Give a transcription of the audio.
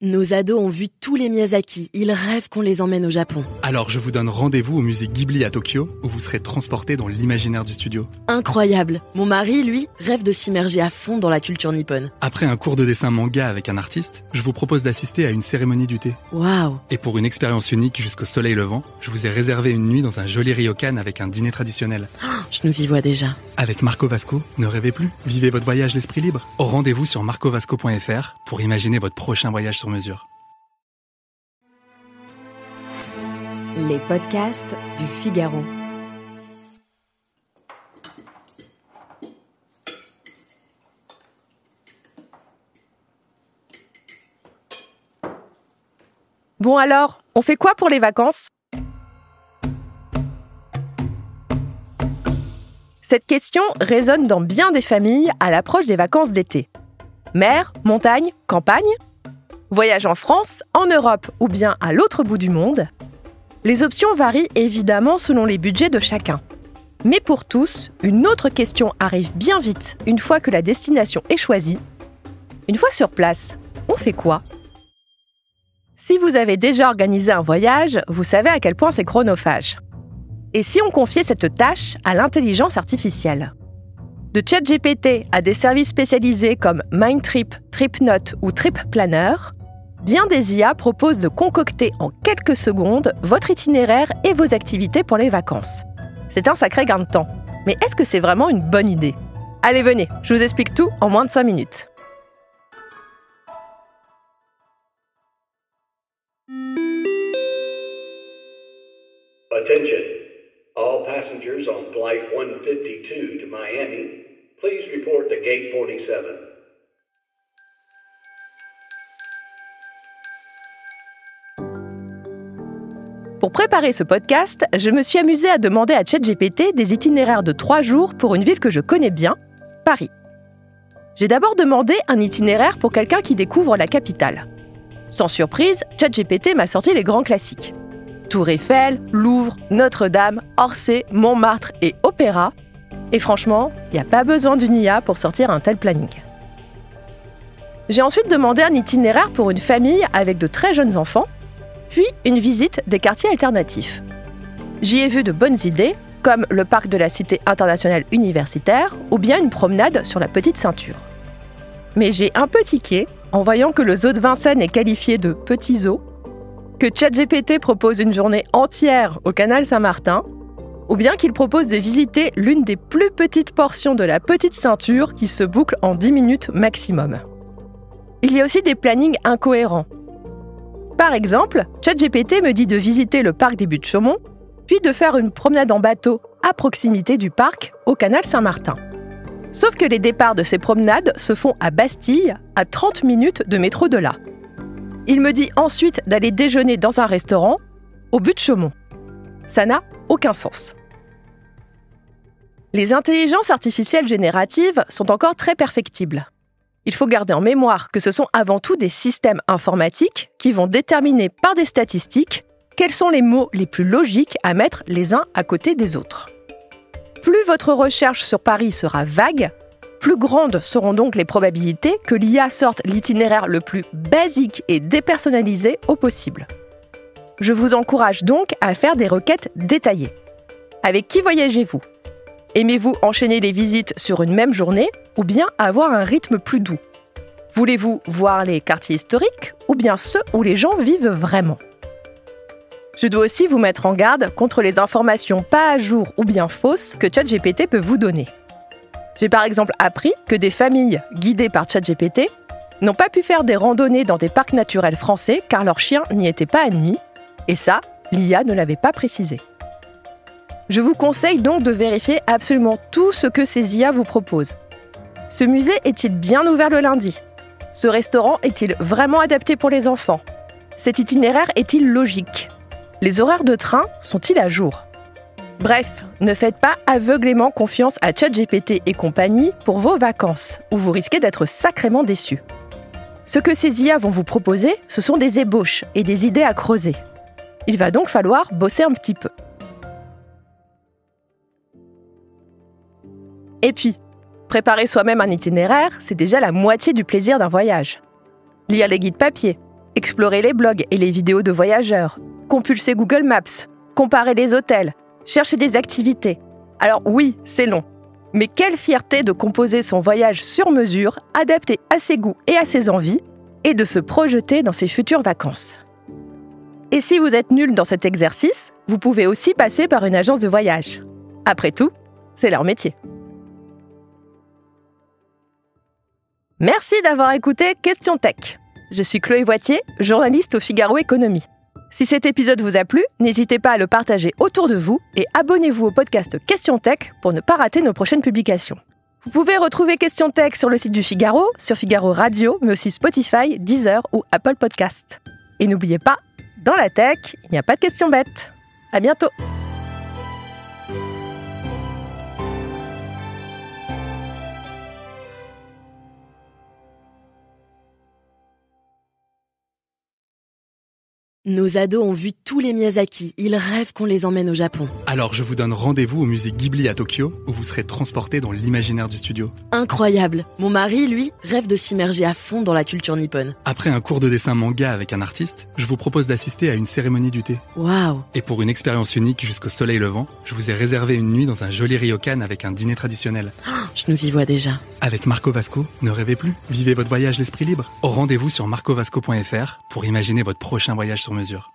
Nos ados ont vu tous les Miyazaki. Ils rêvent qu'on les emmène au Japon. Alors je vous donne rendez-vous au musée Ghibli à Tokyo, où vous serez transportés dans l'imaginaire du studio. Incroyable. Mon mari, lui, rêve de s'immerger à fond dans la culture nippone. Après un cours de dessin manga avec un artiste, je vous propose d'assister à une cérémonie du thé. Waouh. Et pour une expérience unique jusqu'au soleil levant, je vous ai réservé une nuit dans un joli ryokan avec un dîner traditionnel. Je nous y vois déjà. Avec Marco Vasco, ne rêvez plus, vivez votre voyage l'esprit libre. Au rendez-vous sur marcovasco.fr pour imaginer votre prochain voyage sur mesure. Les podcasts du Figaro. Bon alors, on fait quoi pour les vacances ? Cette question résonne dans bien des familles à l'approche des vacances d'été. Mer, montagne, campagne ? Voyage en France, en Europe ou bien à l'autre bout du monde ? Les options varient évidemment selon les budgets de chacun. Mais pour tous, une autre question arrive bien vite une fois que la destination est choisie. Une fois sur place, on fait quoi ? Si vous avez déjà organisé un voyage, vous savez à quel point c'est chronophage. Et si on confiait cette tâche à l'intelligence artificielle ? De ChatGPT à des services spécialisés comme Mindtrip, TripNote ou TripPlanner, bien des IA proposent de concocter en quelques secondes votre itinéraire et vos activités pour les vacances. C'est un sacré gain de temps. Mais est-ce que c'est vraiment une bonne idée ? Allez, venez, je vous explique tout en moins de 5 minutes. Attention, all passengers on flight 152 to Miami, please report to gate 47. Pour préparer ce podcast, je me suis amusée à demander à ChatGPT des itinéraires de 3 jours pour une ville que je connais bien, Paris. J'ai d'abord demandé un itinéraire pour quelqu'un qui découvre la capitale. Sans surprise, ChatGPT m'a sorti les grands classiques. Tour Eiffel, Louvre, Notre-Dame, Orsay, Montmartre et Opéra. Et franchement, il n'y a pas besoin d'une IA pour sortir un tel planning. J'ai ensuite demandé un itinéraire pour une famille avec de très jeunes enfants, puis une visite des quartiers alternatifs. J'y ai vu de bonnes idées, comme le parc de la Cité internationale universitaire ou bien une promenade sur la Petite Ceinture. Mais j'ai un peu tiqué en voyant que le zoo de Vincennes est qualifié de petit zoo, que ChatGPT propose une journée entière au canal Saint-Martin, ou bien qu'il propose de visiter l'une des plus petites portions de la Petite Ceinture qui se boucle en 10 minutes maximum. Il y a aussi des plannings incohérents. Par exemple, ChatGPT me dit de visiter le parc des Buttes-Chaumont, puis de faire une promenade en bateau à proximité du parc au canal Saint-Martin. Sauf que les départs de ces promenades se font à Bastille, à 30 minutes de métro de là. Il me dit ensuite d'aller déjeuner dans un restaurant au Buttes-Chaumont. Ça n'a aucun sens. Les intelligences artificielles génératives sont encore très perfectibles. Il faut garder en mémoire que ce sont avant tout des systèmes informatiques qui vont déterminer par des statistiques quels sont les mots les plus logiques à mettre les uns à côté des autres. Plus votre recherche sur Paris sera vague, plus grandes seront donc les probabilités que l'IA sorte l'itinéraire le plus basique et dépersonnalisé au possible. Je vous encourage donc à faire des requêtes détaillées. Avec qui voyagez-vous ? Aimez-vous enchaîner les visites sur une même journée ou bien avoir un rythme plus doux ? Voulez-vous voir les quartiers historiques ou bien ceux où les gens vivent vraiment ? Je dois aussi vous mettre en garde contre les informations pas à jour ou bien fausses que ChatGPT peut vous donner. J'ai par exemple appris que des familles guidées par ChatGPT n'ont pas pu faire des randonnées dans des parcs naturels français car leurs chiens n'y étaient pas admis, et ça, l'IA ne l'avait pas précisé. Je vous conseille donc de vérifier absolument tout ce que ces IA vous proposent. Ce musée est-il bien ouvert le lundi ? Ce restaurant est-il vraiment adapté pour les enfants ? Cet itinéraire est-il logique ? Les horaires de train sont-ils à jour ? Bref, ne faites pas aveuglément confiance à ChatGPT et compagnie pour vos vacances, où vous risquez d'être sacrément déçus. Ce que ces IA vont vous proposer, ce sont des ébauches et des idées à creuser. Il va donc falloir bosser un petit peu. Et puis, préparer soi-même un itinéraire, c'est déjà la moitié du plaisir d'un voyage. Lire les guides papier, explorer les blogs et les vidéos de voyageurs, compulser Google Maps, comparer les hôtels, chercher des activités. Alors oui, c'est long. Mais quelle fierté de composer son voyage sur mesure, adapté à ses goûts et à ses envies, et de se projeter dans ses futures vacances. Et si vous êtes nul dans cet exercice, vous pouvez aussi passer par une agence de voyage. Après tout, c'est leur métier. Merci d'avoir écouté Question Tech. Je suis Chloé Voitier, journaliste au Figaro Économie. Si cet épisode vous a plu, n'hésitez pas à le partager autour de vous et abonnez-vous au podcast Question Tech pour ne pas rater nos prochaines publications. Vous pouvez retrouver Question Tech sur le site du Figaro, sur Figaro Radio, mais aussi Spotify, Deezer ou Apple Podcast. Et n'oubliez pas, dans la tech, il n'y a pas de questions bêtes. À bientôt. Nos ados ont vu tous les Miyazaki. Ils rêvent qu'on les emmène au Japon. Alors je vous donne rendez-vous au musée Ghibli à Tokyo, où vous serez transporté dans l'imaginaire du studio. Incroyable. Mon mari, lui, rêve de s'immerger à fond dans la culture nippone. Après un cours de dessin manga avec un artiste, je vous propose d'assister à une cérémonie du thé. Waouh. Et pour une expérience unique jusqu'au soleil levant, je vous ai réservé une nuit dans un joli ryokan avec un dîner traditionnel. Je nous y vois déjà. Avec Marco Vasco, ne rêvez plus, vivez votre voyage l'esprit libre. Au rendez-vous sur marcovasco.fr pour imaginer votre prochain voyage sur mesure.